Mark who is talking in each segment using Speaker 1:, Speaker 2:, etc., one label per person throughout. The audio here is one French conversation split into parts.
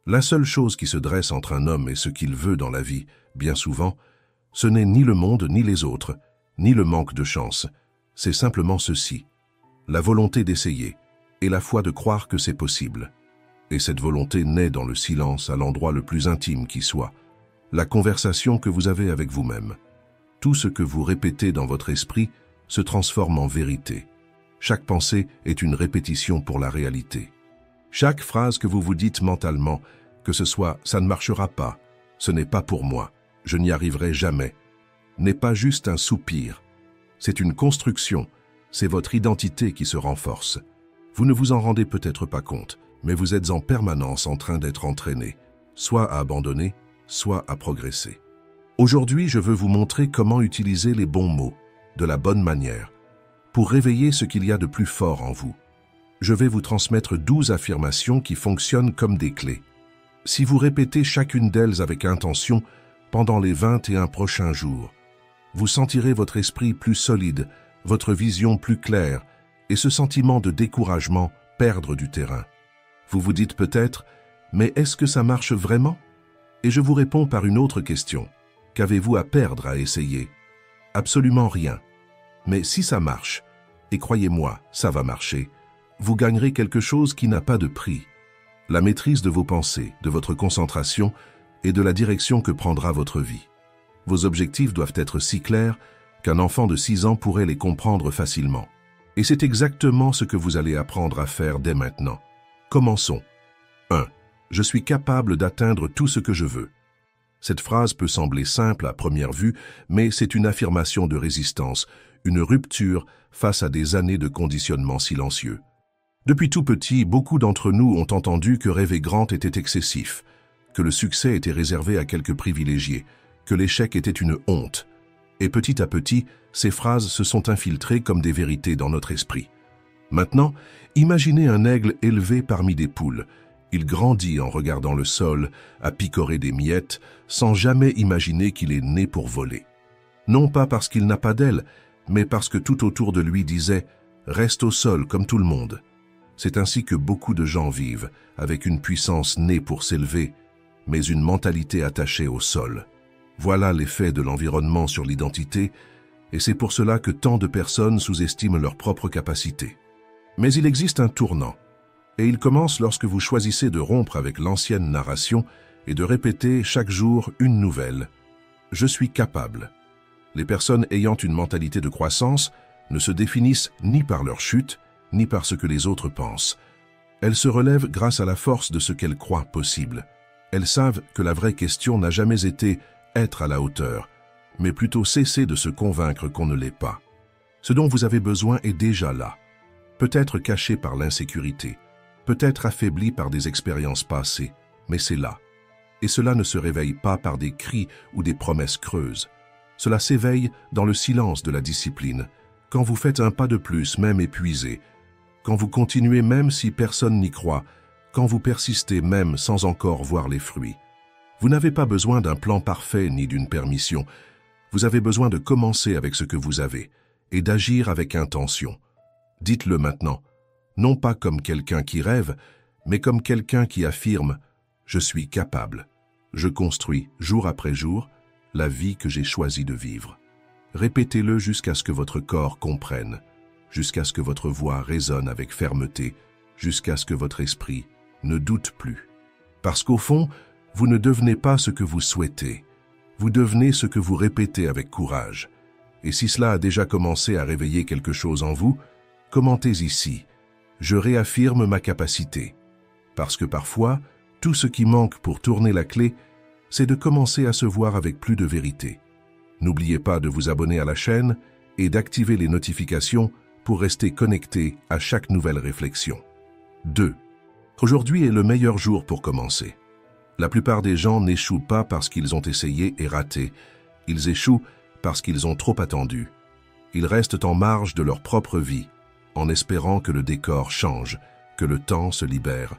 Speaker 1: La seule chose qui se dresse entre un homme et ce qu'il veut dans la vie, bien souvent, ce n'est ni le monde ni les autres, ni le manque de chance. C'est simplement ceci: la volonté d'essayer et la foi de croire que c'est possible. Et cette volonté naît dans le silence à l'endroit le plus intime qui soit, la conversation que vous avez avec vous-même. Tout ce que vous répétez dans votre esprit se transforme en vérité. Chaque pensée est une répétition pour la réalité. Chaque phrase que vous vous dites mentalement, que ce soit « ça ne marchera pas »,« ce n'est pas pour moi »,« je n'y arriverai jamais », n'est pas juste un soupir. C'est une construction, c'est votre identité qui se renforce. Vous ne vous en rendez peut-être pas compte, mais vous êtes en permanence en train d'être entraîné, soit à abandonner, soit à progresser. Aujourd'hui, je veux vous montrer comment utiliser les bons mots, de la bonne manière, pour réveiller ce qu'il y a de plus fort en vous. Je vais vous transmettre 12 affirmations qui fonctionnent comme des clés. Si vous répétez chacune d'elles avec intention pendant les 21 prochains jours, vous sentirez votre esprit plus solide, votre vision plus claire et ce sentiment de découragement perdre du terrain. Vous vous dites peut-être, mais est-ce que ça marche vraiment? Et je vous réponds par une autre question. Qu'avez-vous à perdre à essayer? Absolument rien. Mais si ça marche, et croyez-moi, ça va marcher, vous gagnerez quelque chose qui n'a pas de prix. La maîtrise de vos pensées, de votre concentration et de la direction que prendra votre vie. Vos objectifs doivent être si clairs qu'un enfant de 6 ans pourrait les comprendre facilement. Et c'est exactement ce que vous allez apprendre à faire dès maintenant. Commençons. 1. Je suis capable d'atteindre tout ce que je veux. Cette phrase peut sembler simple à première vue, mais c'est une affirmation de résistance, une rupture face à des années de conditionnement silencieux. Depuis tout petit, beaucoup d'entre nous ont entendu que rêver grand était excessif, que le succès était réservé à quelques privilégiés, que l'échec était une honte. Et petit à petit, ces phrases se sont infiltrées comme des vérités dans notre esprit. Maintenant, imaginez un aigle élevé parmi des poules. Il grandit en regardant le sol, à picorer des miettes, sans jamais imaginer qu'il est né pour voler. Non pas parce qu'il n'a pas d'ailes, mais parce que tout autour de lui disait « Reste au sol comme tout le monde ». C'est ainsi que beaucoup de gens vivent, avec une puissance née pour s'élever, mais une mentalité attachée au sol. Voilà l'effet de l'environnement sur l'identité, et c'est pour cela que tant de personnes sous-estiment leurs propres capacités. Mais il existe un tournant, et il commence lorsque vous choisissez de rompre avec l'ancienne narration et de répéter chaque jour une nouvelle. « Je suis capable ». Les personnes ayant une mentalité de croissance ne se définissent ni par leur chute, ni par ce que les autres pensent. Elles se relèvent grâce à la force de ce qu'elles croient possible. Elles savent que la vraie question n'a jamais été être à la hauteur, mais plutôt cesser de se convaincre qu'on ne l'est pas. Ce dont vous avez besoin est déjà là, peut-être caché par l'insécurité, peut-être affaibli par des expériences passées, mais c'est là. Et cela ne se réveille pas par des cris ou des promesses creuses. Cela s'éveille dans le silence de la discipline, quand vous faites un pas de plus, même épuisé, quand vous continuez même si personne n'y croit, quand vous persistez même sans encore voir les fruits. Vous n'avez pas besoin d'un plan parfait ni d'une permission. Vous avez besoin de commencer avec ce que vous avez et d'agir avec intention. Dites-le maintenant, non pas comme quelqu'un qui rêve, mais comme quelqu'un qui affirme « Je suis capable. Je construis, jour après jour, la vie que j'ai choisi de vivre. » Répétez-le jusqu'à ce que votre corps comprenne, jusqu'à ce que votre voix résonne avec fermeté, jusqu'à ce que votre esprit ne doute plus. Parce qu'au fond, vous ne devenez pas ce que vous souhaitez. Vous devenez ce que vous répétez avec courage. Et si cela a déjà commencé à réveiller quelque chose en vous, commentez ici. Je réaffirme ma capacité. Parce que parfois, tout ce qui manque pour tourner la clé, c'est de commencer à se voir avec plus de vérité. N'oubliez pas de vous abonner à la chaîne et d'activer les notifications pour rester connecté à chaque nouvelle réflexion. 2. Aujourd'hui est le meilleur jour pour commencer. La plupart des gens n'échouent pas parce qu'ils ont essayé et raté. Ils échouent parce qu'ils ont trop attendu. Ils restent en marge de leur propre vie, en espérant que le décor change, que le temps se libère,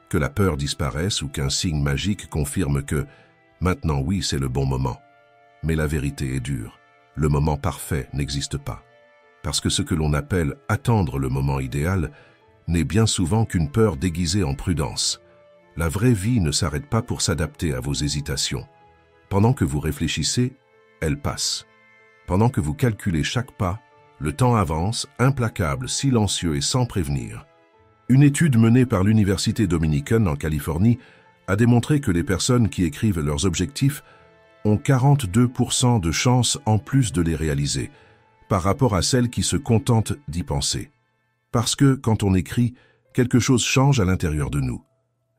Speaker 1: que la peur disparaisse ou qu'un signe magique confirme que « maintenant oui, c'est le bon moment ». Mais la vérité est dure. Le moment parfait n'existe pas. Parce que ce que l'on appelle « attendre le moment idéal » n'est bien souvent qu'une peur déguisée en prudence. La vraie vie ne s'arrête pas pour s'adapter à vos hésitations. Pendant que vous réfléchissez, elle passe. Pendant que vous calculez chaque pas, le temps avance, implacable, silencieux et sans prévenir. Une étude menée par l'Université Dominican en Californie a démontré que les personnes qui écrivent leurs objectifs ont 42% de chances en plus de les réaliser, par rapport à celles qui se contentent d'y penser. Parce que, quand on écrit, quelque chose change à l'intérieur de nous.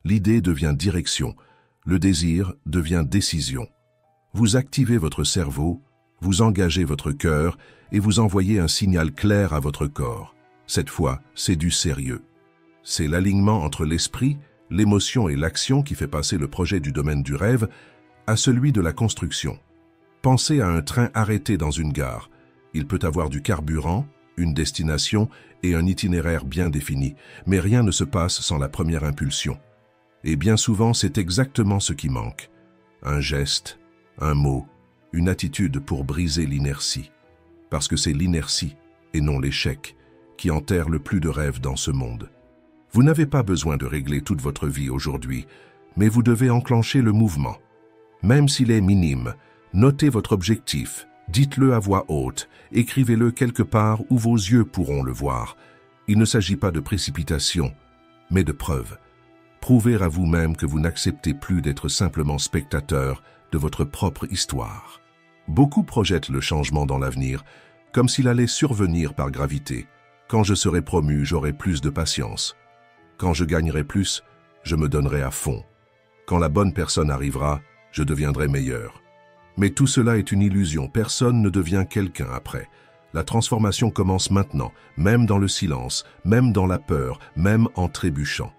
Speaker 1: L'idée devient direction, le désir devient décision. Vous activez votre cerveau, vous engagez votre cœur et vous envoyez un signal clair à votre corps. Cette fois, c'est du sérieux. C'est l'alignement entre l'esprit, l'émotion et l'action qui fait passer le projet du domaine du rêve à celui de la construction. Pensez à un train arrêté dans une gare. Il peut avoir du carburant, une destination et un itinéraire bien défini, mais rien ne se passe sans la première impulsion. Et bien souvent, c'est exactement ce qui manque. Un geste, un mot, une attitude pour briser l'inertie. Parce que c'est l'inertie, et non l'échec, qui enterre le plus de rêves dans ce monde. Vous n'avez pas besoin de régler toute votre vie aujourd'hui, mais vous devez enclencher le mouvement. Même s'il est minime, notez votre objectif, dites-le à voix haute, écrivez-le quelque part où vos yeux pourront le voir. Il ne s'agit pas de précipitation, mais de preuve. Prouvez à vous-même que vous n'acceptez plus d'être simplement spectateur de votre propre histoire. Beaucoup projettent le changement dans l'avenir, comme s'il allait survenir par gravité. Quand je serai promu, j'aurai plus de patience. Quand je gagnerai plus, je me donnerai à fond. Quand la bonne personne arrivera, je deviendrai meilleur. Mais tout cela est une illusion, personne ne devient quelqu'un après. La transformation commence maintenant, même dans le silence, même dans la peur, même en trébuchant.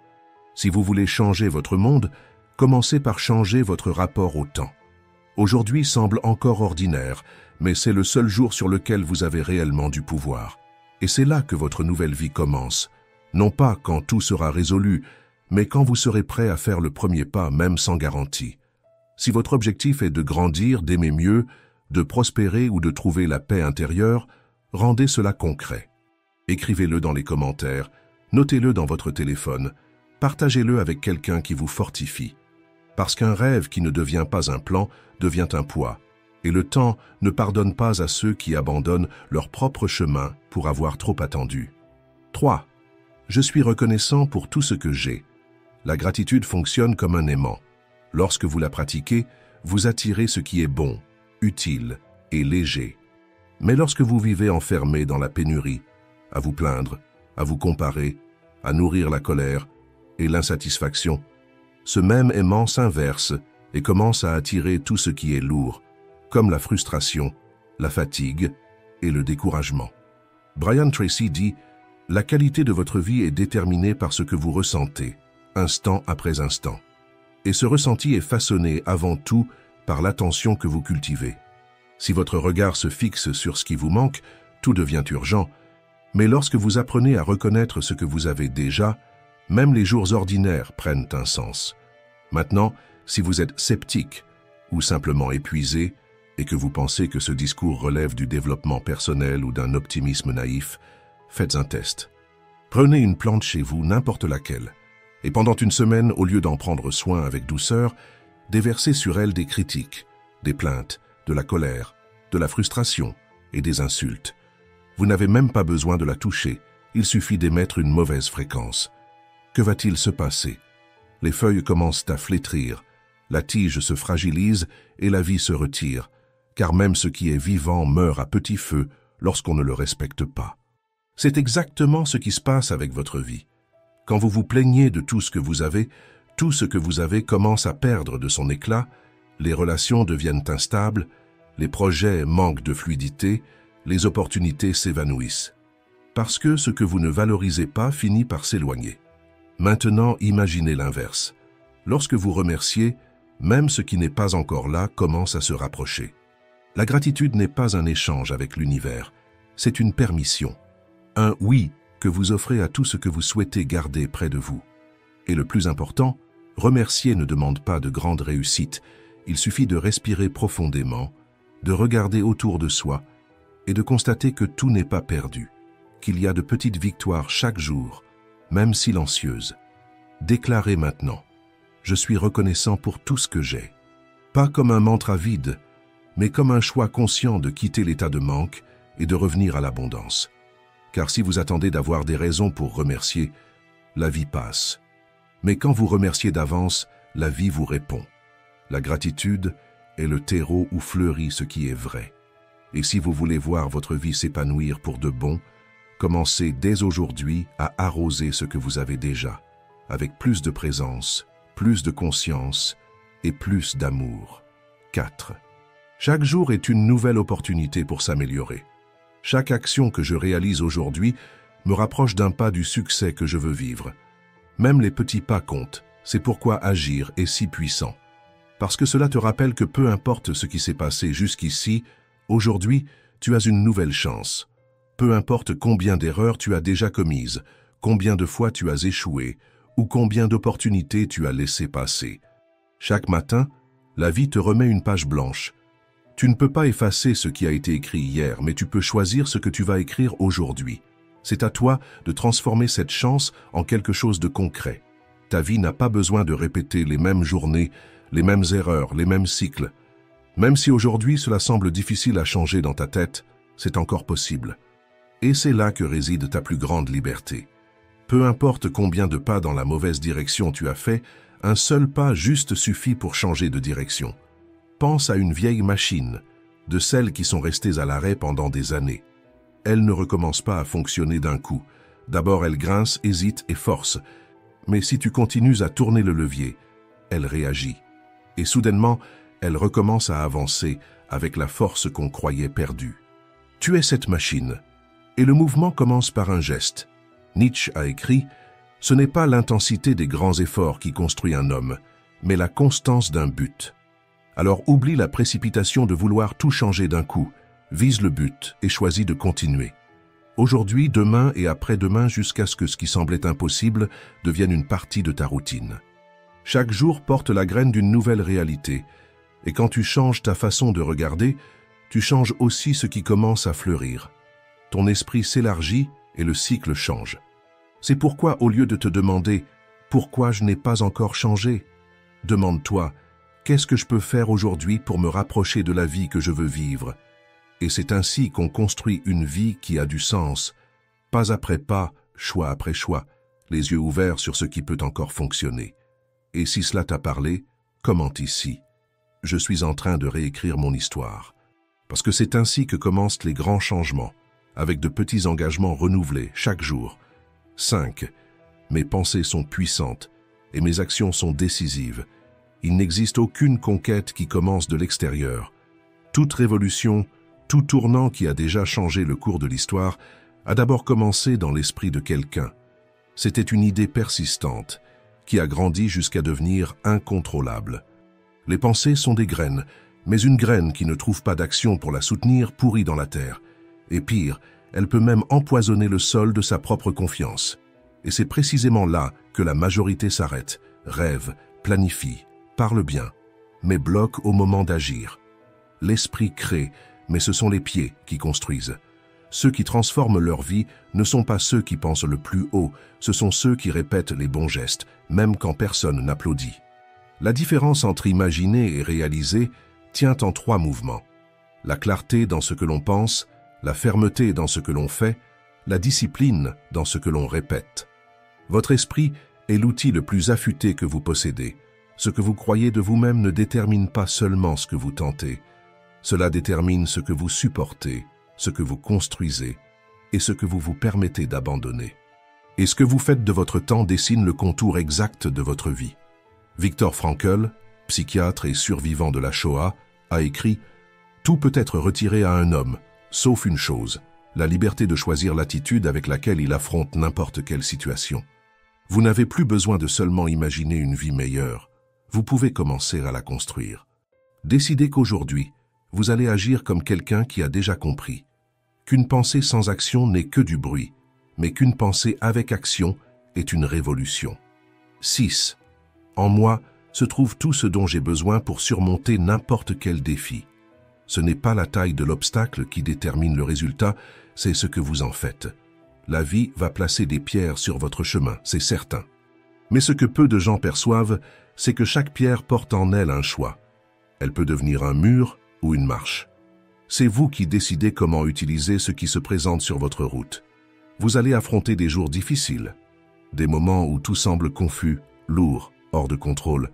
Speaker 1: Si vous voulez changer votre monde, commencez par changer votre rapport au temps. Aujourd'hui semble encore ordinaire, mais c'est le seul jour sur lequel vous avez réellement du pouvoir. Et c'est là que votre nouvelle vie commence. Non pas quand tout sera résolu, mais quand vous serez prêt à faire le premier pas, même sans garantie. Si votre objectif est de grandir, d'aimer mieux, de prospérer ou de trouver la paix intérieure, rendez cela concret. Écrivez-le dans les commentaires, notez-le dans votre téléphone, partagez-le avec quelqu'un qui vous fortifie. Parce qu'un rêve qui ne devient pas un plan devient un poids, et le temps ne pardonne pas à ceux qui abandonnent leur propre chemin pour avoir trop attendu. 3. Je suis reconnaissant pour tout ce que j'ai. La gratitude fonctionne comme un aimant. Lorsque vous la pratiquez, vous attirez ce qui est bon, utile et léger. Mais lorsque vous vivez enfermé dans la pénurie, à vous plaindre, à vous comparer, à nourrir la colère et l'insatisfaction, ce même aimant s'inverse et commence à attirer tout ce qui est lourd, comme la frustration, la fatigue et le découragement. Brian Tracy dit « La qualité de votre vie est déterminée par ce que vous ressentez, instant après instant. Et ce ressenti est façonné avant tout par l'attention que vous cultivez. Si votre regard se fixe sur ce qui vous manque, tout devient urgent, mais lorsque vous apprenez à reconnaître ce que vous avez déjà, même les jours ordinaires prennent un sens. Maintenant, si vous êtes sceptique ou simplement épuisé et que vous pensez que ce discours relève du développement personnel ou d'un optimisme naïf, faites un test. Prenez une plante chez vous, n'importe laquelle, et pendant une semaine, au lieu d'en prendre soin avec douceur, déversez sur elle des critiques, des plaintes, de la colère, de la frustration et des insultes. Vous n'avez même pas besoin de la toucher, il suffit d'émettre une mauvaise fréquence. Que va-t-il se passer? Les feuilles commencent à flétrir, la tige se fragilise et la vie se retire, car même ce qui est vivant meurt à petit feu lorsqu'on ne le respecte pas. C'est exactement ce qui se passe avec votre vie. Quand vous vous plaignez de tout ce que vous avez commence à perdre de son éclat, les relations deviennent instables, les projets manquent de fluidité, les opportunités s'évanouissent. Parce que ce que vous ne valorisez pas finit par s'éloigner. Maintenant, imaginez l'inverse. Lorsque vous remerciez, même ce qui n'est pas encore là commence à se rapprocher. La gratitude n'est pas un échange avec l'univers, c'est une permission. Un oui que vous offrez à tout ce que vous souhaitez garder près de vous. Et le plus important, remercier ne demande pas de grandes réussites, il suffit de respirer profondément, de regarder autour de soi et de constater que tout n'est pas perdu, qu'il y a de petites victoires chaque jour, même silencieuses. Déclarez maintenant. Je suis reconnaissant pour tout ce que j'ai. Pas comme un mantra vide, mais comme un choix conscient de quitter l'état de manque et de revenir à l'abondance. Car si vous attendez d'avoir des raisons pour remercier, la vie passe. Mais quand vous remerciez d'avance, la vie vous répond. La gratitude est le terreau où fleurit ce qui est vrai. Et si vous voulez voir votre vie s'épanouir pour de bon, commencez dès aujourd'hui à arroser ce que vous avez déjà, avec plus de présence, plus de conscience et plus d'amour. 4. Chaque jour est une nouvelle opportunité pour s'améliorer. Chaque action que je réalise aujourd'hui me rapproche d'un pas du succès que je veux vivre. Même les petits pas comptent, c'est pourquoi agir est si puissant. Parce que cela te rappelle que peu importe ce qui s'est passé jusqu'ici, aujourd'hui, tu as une nouvelle chance. Peu importe combien d'erreurs tu as déjà commises, combien de fois tu as échoué, ou combien d'opportunités tu as laissé passer. Chaque matin, la vie te remet une page blanche. Tu ne peux pas effacer ce qui a été écrit hier, mais tu peux choisir ce que tu vas écrire aujourd'hui. C'est à toi de transformer cette chance en quelque chose de concret. Ta vie n'a pas besoin de répéter les mêmes journées, les mêmes erreurs, les mêmes cycles. Même si aujourd'hui cela semble difficile à changer dans ta tête, c'est encore possible. Et c'est là que réside ta plus grande liberté. Peu importe combien de pas dans la mauvaise direction tu as fait, un seul pas juste suffit pour changer de direction. Pense à une vieille machine, de celles qui sont restées à l'arrêt pendant des années. Elle ne recommence pas à fonctionner d'un coup. D'abord elle grince, hésite et force. Mais si tu continues à tourner le levier, elle réagit. Et soudainement, elle recommence à avancer avec la force qu'on croyait perdue. Tu es cette machine. Et le mouvement commence par un geste. Nietzsche a écrit « Ce n'est pas l'intensité des grands efforts qui construit un homme, mais la constance d'un but. » Alors oublie la précipitation de vouloir tout changer d'un coup, vise le but et choisis de continuer. Aujourd'hui, demain et après-demain jusqu'à ce que ce qui semblait impossible devienne une partie de ta routine. Chaque jour porte la graine d'une nouvelle réalité, et quand tu changes ta façon de regarder, tu changes aussi ce qui commence à fleurir. Ton esprit s'élargit et le cycle change. C'est pourquoi, au lieu de te demander « Pourquoi je n'ai pas encore changé ?», demande-toi « Qu'est-ce que je peux faire aujourd'hui pour me rapprocher de la vie que je veux vivre ?» Et c'est ainsi qu'on construit une vie qui a du sens, pas après pas, choix après choix, les yeux ouverts sur ce qui peut encore fonctionner. Et si cela t'a parlé, commente ici. Je suis en train de réécrire mon histoire. Parce que c'est ainsi que commencent les grands changements, avec de petits engagements renouvelés chaque jour. 5. Mes pensées sont puissantes et mes actions sont décisives. Il n'existe aucune conquête qui commence de l'extérieur. Toute révolution, tout tournant qui a déjà changé le cours de l'histoire a d'abord commencé dans l'esprit de quelqu'un. C'était une idée persistante qui a grandi jusqu'à devenir incontrôlable. Les pensées sont des graines, mais une graine qui ne trouve pas d'action pour la soutenir pourrit dans la terre. Et pire, elle peut même empoisonner le sol de sa propre confiance. Et c'est précisément là que la majorité s'arrête, rêve, planifie, parle bien, mais bloque au moment d'agir. L'esprit crée, mais ce sont les pieds qui construisent. Ceux qui transforment leur vie ne sont pas ceux qui pensent le plus haut, ce sont ceux qui répètent les bons gestes, même quand personne n'applaudit. La différence entre imaginer et réaliser tient en 3 mouvements. La clarté dans ce que l'on pense, la fermeté dans ce que l'on fait, la discipline dans ce que l'on répète. Votre esprit est l'outil le plus affûté que vous possédez. Ce que vous croyez de vous-même ne détermine pas seulement ce que vous tentez. Cela détermine ce que vous supportez, ce que vous construisez et ce que vous vous permettez d'abandonner. Et ce que vous faites de votre temps dessine le contour exact de votre vie. Viktor Frankl, psychiatre et survivant de la Shoah, a écrit « Tout peut être retiré à un homme, sauf une chose, la liberté de choisir l'attitude avec laquelle il affronte n'importe quelle situation. Vous n'avez plus besoin de seulement imaginer une vie meilleure, vous pouvez commencer à la construire. Décidez qu'aujourd'hui, vous allez agir comme quelqu'un qui a déjà compris qu'une pensée sans action n'est que du bruit, mais qu'une pensée avec action est une révolution. 6. En moi se trouve tout ce dont j'ai besoin pour surmonter n'importe quel défi. Ce n'est pas la taille de l'obstacle qui détermine le résultat, c'est ce que vous en faites. La vie va placer des pierres sur votre chemin, c'est certain. Mais ce que peu de gens perçoivent, c'est que chaque pierre porte en elle un choix. Elle peut devenir un mur ou une marche. C'est vous qui décidez comment utiliser ce qui se présente sur votre route. Vous allez affronter des jours difficiles, des moments où tout semble confus, lourd, hors de contrôle.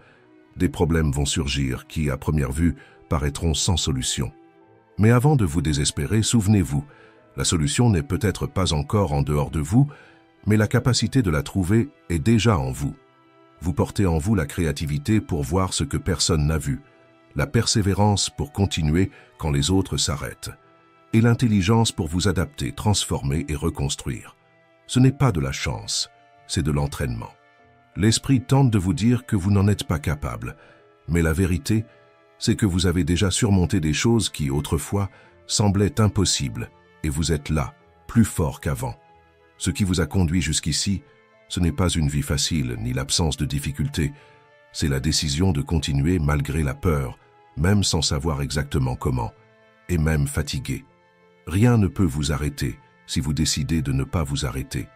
Speaker 1: Des problèmes vont surgir qui, à première vue, paraîtront sans solution. Mais avant de vous désespérer, souvenez-vous, la solution n'est peut-être pas encore en dehors de vous, mais la capacité de la trouver est déjà en vous. Vous portez en vous la créativité pour voir ce que personne n'a vu, la persévérance pour continuer quand les autres s'arrêtent, et l'intelligence pour vous adapter, transformer et reconstruire. Ce n'est pas de la chance, c'est de l'entraînement. L'esprit tente de vous dire que vous n'en êtes pas capable, mais la vérité, c'est que vous avez déjà surmonté des choses qui, autrefois, semblaient impossibles, et vous êtes là, plus fort qu'avant. Ce qui vous a conduit jusqu'ici, ce n'est pas une vie facile, ni l'absence de difficultés, c'est la décision de continuer malgré la peur, même sans savoir exactement comment, et même fatigué. Rien ne peut vous arrêter si vous décidez de ne pas vous arrêter.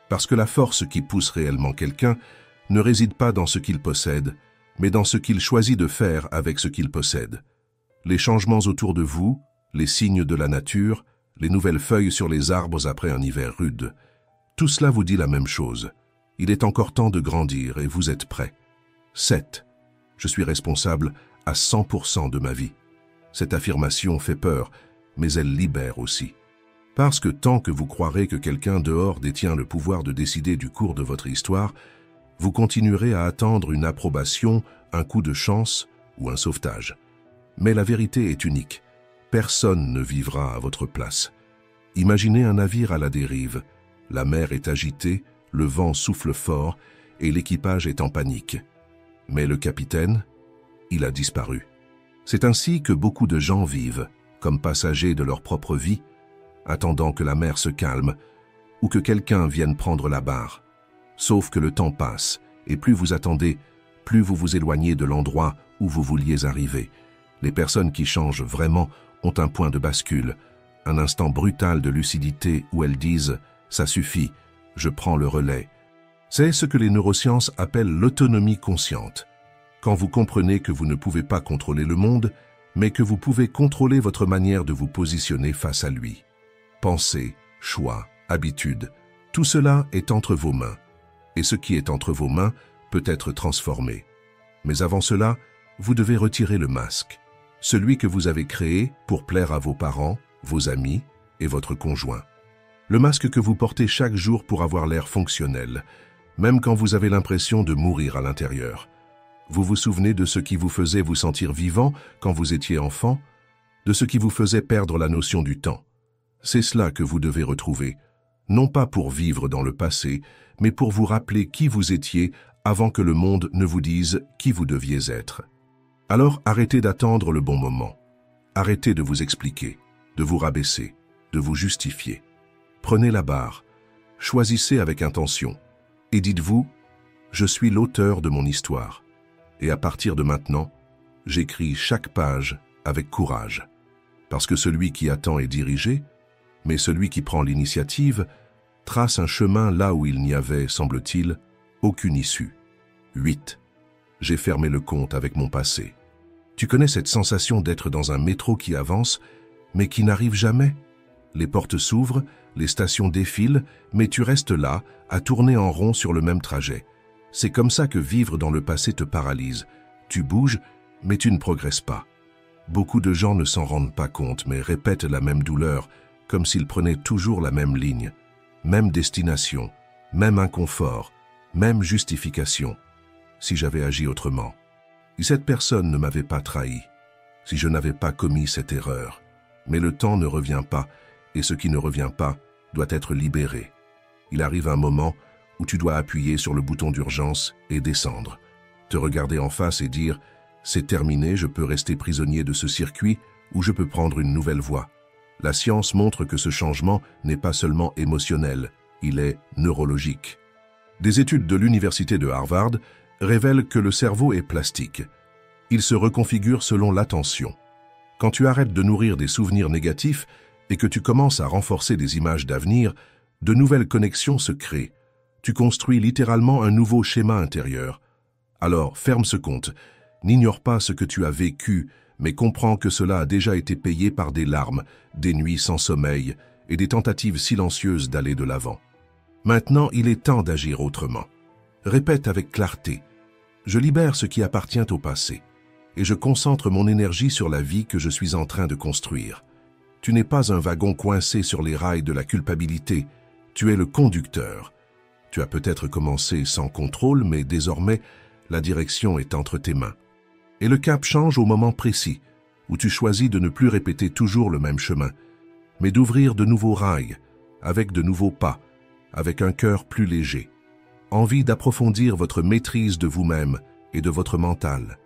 Speaker 1: Parce que la force qui pousse réellement quelqu'un ne réside pas dans ce qu'il possède, mais dans ce qu'il choisit de faire avec ce qu'il possède. Les changements autour de vous, les signes de la nature, les nouvelles feuilles sur les arbres après un hiver rude, tout cela vous dit la même chose. Il est encore temps de grandir et vous êtes prêt. 7. Je suis responsable à 100% de ma vie. Cette affirmation fait peur, mais elle libère aussi. Parce que tant que vous croirez que quelqu'un dehors détient le pouvoir de décider du cours de votre histoire, vous continuerez à attendre une approbation, un coup de chance ou un sauvetage. Mais la vérité est unique. Personne ne vivra à votre place. Imaginez un navire à la dérive. La mer est agitée, le vent souffle fort et l'équipage est en panique. Mais le capitaine, il a disparu. C'est ainsi que beaucoup de gens vivent, comme passagers de leur propre vie, attendant que la mer se calme ou que quelqu'un vienne prendre la barre. Sauf que le temps passe, et plus vous attendez, plus vous vous éloignez de l'endroit où vous vouliez arriver. Les personnes qui changent vraiment ont un point de bascule, un instant brutal de lucidité où elles disent « ça suffit, je prends le relais ». C'est ce que les neurosciences appellent l'autonomie consciente. Quand vous comprenez que vous ne pouvez pas contrôler le monde, mais que vous pouvez contrôler votre manière de vous positionner face à lui. Pensée, choix, habitude, tout cela est entre vos mains. Et ce qui est entre vos mains peut être transformé. Mais avant cela, vous devez retirer le masque, celui que vous avez créé pour plaire à vos parents, vos amis et votre conjoint. Le masque que vous portez chaque jour pour avoir l'air fonctionnel, même quand vous avez l'impression de mourir à l'intérieur. Vous vous souvenez de ce qui vous faisait vous sentir vivant quand vous étiez enfant, de ce qui vous faisait perdre la notion du temps. C'est cela que vous devez retrouver, non pas pour vivre dans le passé, mais pour vous rappeler qui vous étiez avant que le monde ne vous dise qui vous deviez être. Alors arrêtez d'attendre le bon moment. Arrêtez de vous expliquer, de vous rabaisser, de vous justifier. Prenez la barre, choisissez avec intention, et dites-vous « Je suis l'auteur de mon histoire ». Et à partir de maintenant, j'écris chaque page avec courage. Parce que celui qui attend est dirigé, mais celui qui prend l'initiative trace un chemin là où il n'y avait, semble-t-il, aucune issue. 8. J'ai fermé le compte avec mon passé. Tu connais cette sensation d'être dans un métro qui avance, mais qui n'arrive jamais? Les portes s'ouvrent, les stations défilent, mais tu restes là, à tourner en rond sur le même trajet. C'est comme ça que vivre dans le passé te paralyse. Tu bouges, mais tu ne progresses pas. Beaucoup de gens ne s'en rendent pas compte, mais répètent la même douleur, comme s'ils prenaient toujours la même ligne, même destination, même inconfort, même justification. Si j'avais agi autrement, si cette personne ne m'avait pas trahi, si je n'avais pas commis cette erreur. Mais le temps ne revient pas, et ce qui ne revient pas doit être libéré. Il arrive un moment où tu dois appuyer sur le bouton d'urgence et descendre, te regarder en face et dire « c'est terminé, je peux rester prisonnier de ce circuit ou je peux prendre une nouvelle voie ». La science montre que ce changement n'est pas seulement émotionnel, il est neurologique. Des études de l'université de Harvard révèlent que le cerveau est plastique. Il se reconfigure selon l'attention. Quand tu arrêtes de nourrir des souvenirs négatifs et que tu commences à renforcer des images d'avenir, de nouvelles connexions se créent. Tu construis littéralement un nouveau schéma intérieur. Alors, ferme ce compte. N'ignore pas ce que tu as vécu, mais comprends que cela a déjà été payé par des larmes, des nuits sans sommeil et des tentatives silencieuses d'aller de l'avant. Maintenant, il est temps d'agir autrement. Répète avec clarté. Je libère ce qui appartient au passé et je concentre mon énergie sur la vie que je suis en train de construire. Tu n'es pas un wagon coincé sur les rails de la culpabilité, tu es le conducteur. Tu as peut-être commencé sans contrôle, mais désormais, la direction est entre tes mains. Et le cap change au moment précis, où tu choisis de ne plus répéter toujours le même chemin, mais d'ouvrir de nouveaux rails, avec de nouveaux pas, avec un cœur plus léger. Envie d'approfondir votre maîtrise de vous-même et de votre mental.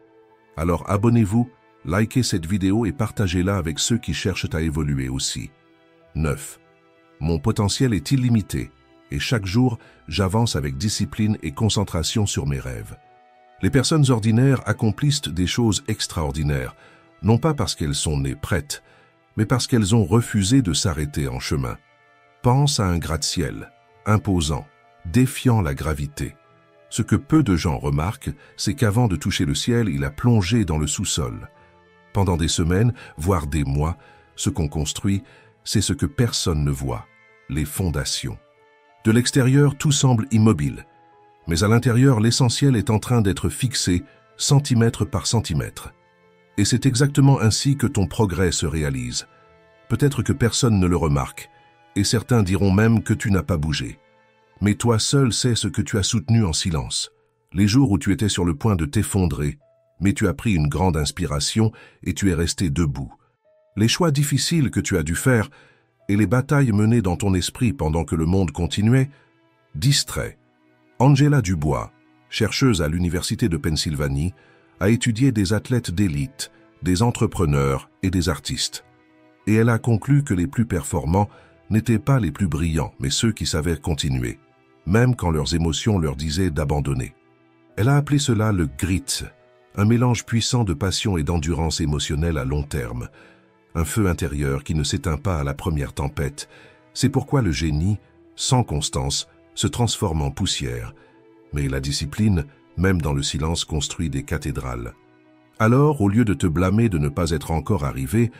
Speaker 1: Alors abonnez-vous, likez cette vidéo et partagez-la avec ceux qui cherchent à évoluer aussi. 9. Mon potentiel est illimité et chaque jour, j'avance avec discipline et concentration sur mes rêves. Les personnes ordinaires accomplissent des choses extraordinaires, non pas parce qu'elles sont nées prêtes, mais parce qu'elles ont refusé de s'arrêter en chemin. Pense à un gratte-ciel, imposant, défiant la gravité. Ce que peu de gens remarquent, c'est qu'avant de toucher le ciel, il a plongé dans le sous-sol. Pendant des semaines, voire des mois, ce qu'on construit, c'est ce que personne ne voit, les fondations. De l'extérieur, tout semble immobile, mais à l'intérieur, l'essentiel est en train d'être fixé, centimètre par centimètre. Et c'est exactement ainsi que ton progrès se réalise. Peut-être que personne ne le remarque, et certains diront même que tu n'as pas bougé. Mais toi seul sais ce que tu as soutenu en silence. Les jours où tu étais sur le point de t'effondrer, mais tu as pris une grande inspiration et tu es resté debout. Les choix difficiles que tu as dû faire et les batailles menées dans ton esprit pendant que le monde continuait, distraient. Angela Dubois, chercheuse à l'Université de Pennsylvanie, a étudié des athlètes d'élite, des entrepreneurs et des artistes. Et elle a conclu que les plus performants n'étaient pas les plus brillants, mais ceux qui savaient continuer, même quand leurs émotions leur disaient d'abandonner. Elle a appelé cela le grit, un mélange puissant de passion et d'endurance émotionnelle à long terme, un feu intérieur qui ne s'éteint pas à la première tempête. C'est pourquoi le génie, sans constance, se transforme en poussière. Mais la discipline, même dans le silence, construit des cathédrales. Alors, au lieu de te blâmer de ne pas être encore arrivé,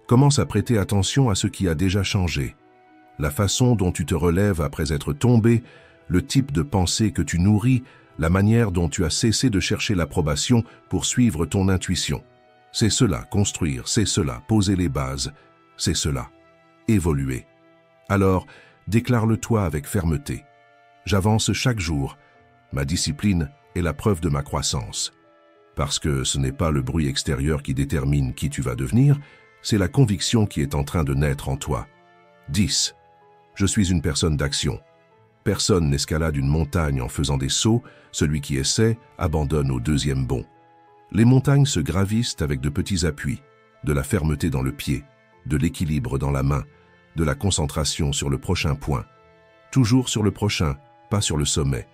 Speaker 1: commence à prêter attention à ce qui a déjà changé. La façon dont tu te relèves après être tombé, le type de pensée que tu nourris, la manière dont tu as cessé de chercher l'approbation pour suivre ton intuition. C'est cela, construire, c'est cela, poser les bases, c'est cela, évoluer. Alors, déclare-le-toi avec fermeté. J'avance chaque jour. Ma discipline est la preuve de ma croissance. Parce que ce n'est pas le bruit extérieur qui détermine qui tu vas devenir, c'est la conviction qui est en train de naître en toi. 10. Je suis une personne d'action. Personne n'escalade une montagne en faisant des sauts, celui qui essaie abandonne au deuxième bond. Les montagnes se gravissent avec de petits appuis, de la fermeté dans le pied, de l'équilibre dans la main, de la concentration sur le prochain point. Toujours sur le prochain, pas sur le sommet.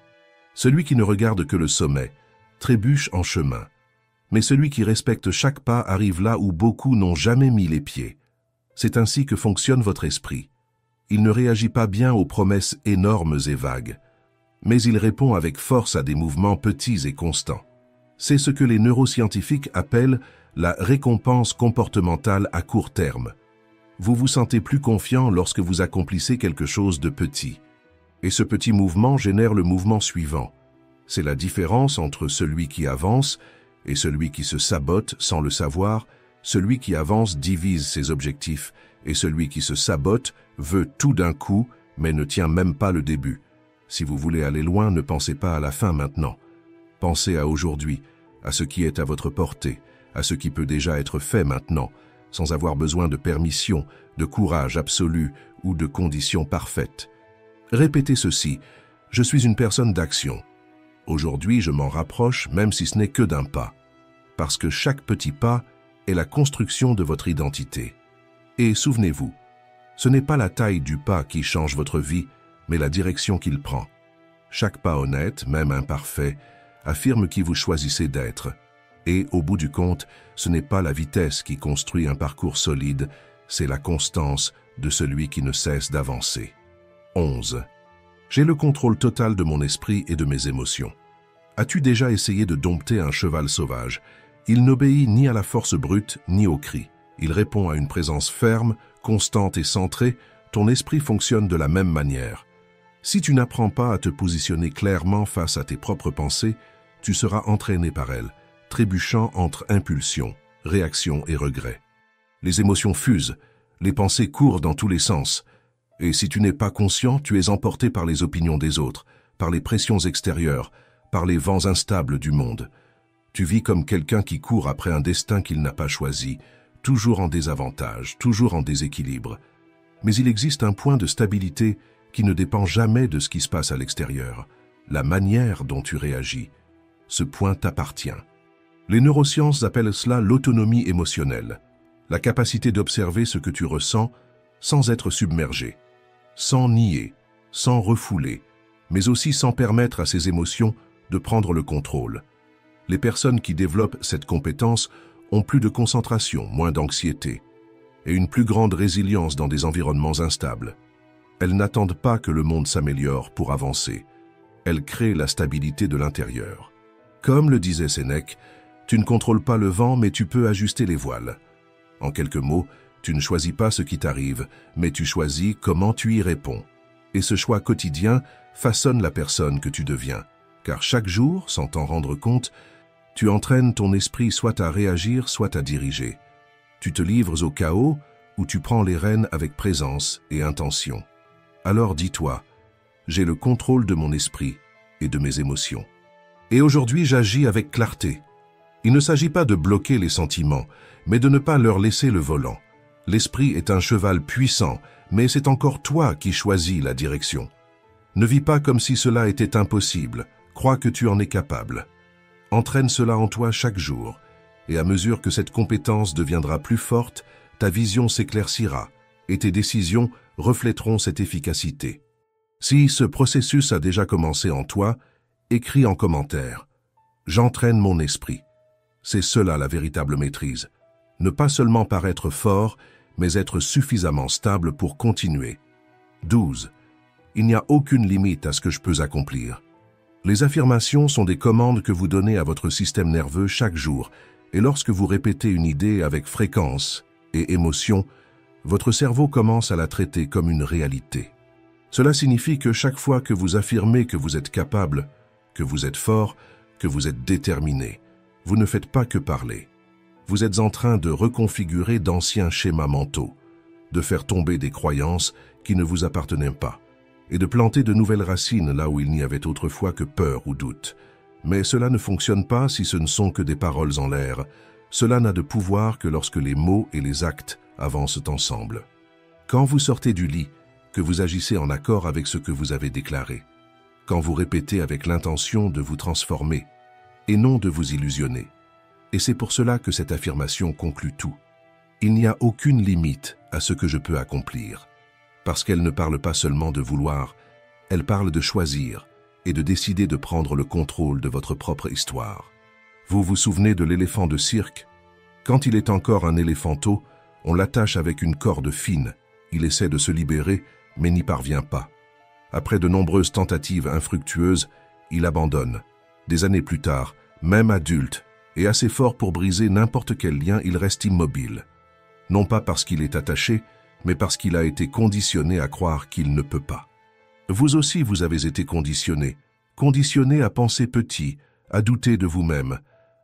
Speaker 1: Celui qui ne regarde que le sommet trébuche en chemin, mais celui qui respecte chaque pas arrive là où beaucoup n'ont jamais mis les pieds. C'est ainsi que fonctionne votre esprit. Il ne réagit pas bien aux promesses énormes et vagues, mais il répond avec force à des mouvements petits et constants. C'est ce que les neuroscientifiques appellent la récompense comportementale à court terme. Vous vous sentez plus confiant lorsque vous accomplissez quelque chose de petit. Et ce petit mouvement génère le mouvement suivant. C'est la différence entre celui qui avance et celui qui se sabote sans le savoir. Celui qui avance divise ses objectifs et celui qui se sabote veut tout d'un coup mais ne tient même pas le début. Si vous voulez aller loin, ne pensez pas à la fin maintenant. Pensez à aujourd'hui, à ce qui est à votre portée, à ce qui peut déjà être fait maintenant, sans avoir besoin de permission, de courage absolu ou de conditions parfaites. Répétez ceci, je suis une personne d'action. Aujourd'hui, je m'en rapproche même si ce n'est que d'un pas, parce que chaque petit pas est la construction de votre identité. Et souvenez-vous, ce n'est pas la taille du pas qui change votre vie, mais la direction qu'il prend. Chaque pas honnête, même imparfait, affirme qui vous choisissez d'être. Et, au bout du compte, ce n'est pas la vitesse qui construit un parcours solide, c'est la constance de celui qui ne cesse d'avancer. 11. J'ai le contrôle total de mon esprit et de mes émotions. As-tu déjà essayé de dompter un cheval sauvage? Il n'obéit ni à la force brute, ni aux cris. Il répond à une présence ferme, constante et centrée. Ton esprit fonctionne de la même manière. Si tu n'apprends pas à te positionner clairement face à tes propres pensées, tu seras entraîné par elles, trébuchant entre impulsion, réaction et regret. Les émotions fusent, les pensées courent dans tous les sens. Et si tu n'es pas conscient, tu es emporté par les opinions des autres, par les pressions extérieures, par les vents instables du monde. Tu vis comme quelqu'un qui court après un destin qu'il n'a pas choisi, toujours en désavantage, toujours en déséquilibre. Mais il existe un point de stabilité qui ne dépend jamais de ce qui se passe à l'extérieur, la manière dont tu réagis. Ce point t'appartient. Les neurosciences appellent cela l'autonomie émotionnelle, la capacité d'observer ce que tu ressens sans être submergé, sans nier, sans refouler, mais aussi sans permettre à ces émotions de prendre le contrôle. Les personnes qui développent cette compétence ont plus de concentration, moins d'anxiété, et une plus grande résilience dans des environnements instables. Elles n'attendent pas que le monde s'améliore pour avancer. Elles créent la stabilité de l'intérieur. Comme le disait Sénèque, tu ne contrôles pas le vent, mais tu peux ajuster les voiles. En quelques mots, tu ne choisis pas ce qui t'arrive, mais tu choisis comment tu y réponds. Et ce choix quotidien façonne la personne que tu deviens, car chaque jour, sans t'en rendre compte, tu entraînes ton esprit soit à réagir, soit à diriger. Tu te livres au chaos ou tu prends les rênes avec présence et intention. Alors dis-toi, j'ai le contrôle de mon esprit et de mes émotions. Et aujourd'hui, j'agis avec clarté. Il ne s'agit pas de bloquer les sentiments, mais de ne pas leur laisser le volant. L'esprit est un cheval puissant, mais c'est encore toi qui choisis la direction. Ne vis pas comme si cela était impossible, crois que tu en es capable. Entraîne cela en toi chaque jour, et à mesure que cette compétence deviendra plus forte, ta vision s'éclaircira, et tes décisions reflèteront cette efficacité. Si ce processus a déjà commencé en toi, écris en commentaire. J'entraîne mon esprit. C'est cela la véritable maîtrise. Ne pas seulement paraître fort, mais être suffisamment stable pour continuer. 12. Il n'y a aucune limite à ce que je peux accomplir. Les affirmations sont des commandes que vous donnez à votre système nerveux chaque jour, et lorsque vous répétez une idée avec fréquence et émotion, votre cerveau commence à la traiter comme une réalité. Cela signifie que chaque fois que vous affirmez que vous êtes capable, que vous êtes fort, que vous êtes déterminé, vous ne faites pas que parler. Vous êtes en train de reconfigurer d'anciens schémas mentaux, de faire tomber des croyances qui ne vous appartenaient pas, et de planter de nouvelles racines là où il n'y avait autrefois que peur ou doute. Mais cela ne fonctionne pas si ce ne sont que des paroles en l'air. Cela n'a de pouvoir que lorsque les mots et les actes avancent ensemble. Quand vous sortez du lit, que vous agissez en accord avec ce que vous avez déclaré. Quand vous répétez avec l'intention de vous transformer, et non de vous illusionner. Et c'est pour cela que cette affirmation conclut tout. Il n'y a aucune limite à ce que je peux accomplir. Parce qu'elle ne parle pas seulement de vouloir, elle parle de choisir et de décider de prendre le contrôle de votre propre histoire. Vous vous souvenez de l'éléphant de cirque? Quand il est encore un éléphanteau, on l'attache avec une corde fine. Il essaie de se libérer, mais n'y parvient pas. Après de nombreuses tentatives infructueuses, il abandonne. Des années plus tard, même adulte, et assez fort pour briser n'importe quel lien, il reste immobile. Non pas parce qu'il est attaché, mais parce qu'il a été conditionné à croire qu'il ne peut pas. Vous aussi, vous avez été conditionné à penser petit, à douter de vous-même,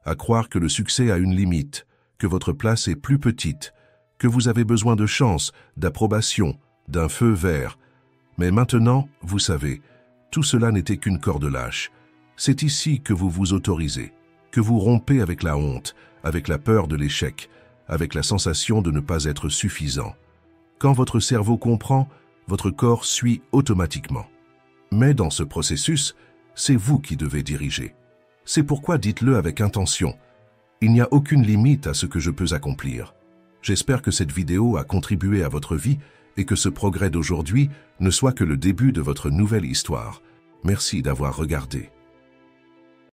Speaker 1: à croire que le succès a une limite, que votre place est plus petite, que vous avez besoin de chance, d'approbation, d'un feu vert. Mais maintenant, vous savez, tout cela n'était qu'une corde lâche. C'est ici que vous vous autorisez, que vous rompez avec la honte, avec la peur de l'échec, avec la sensation de ne pas être suffisant. Quand votre cerveau comprend, votre corps suit automatiquement. Mais dans ce processus, c'est vous qui devez diriger. C'est pourquoi dites-le avec intention. Il n'y a aucune limite à ce que je peux accomplir. J'espère que cette vidéo a contribué à votre vie et que ce progrès d'aujourd'hui ne soit que le début de votre nouvelle histoire. Merci d'avoir regardé.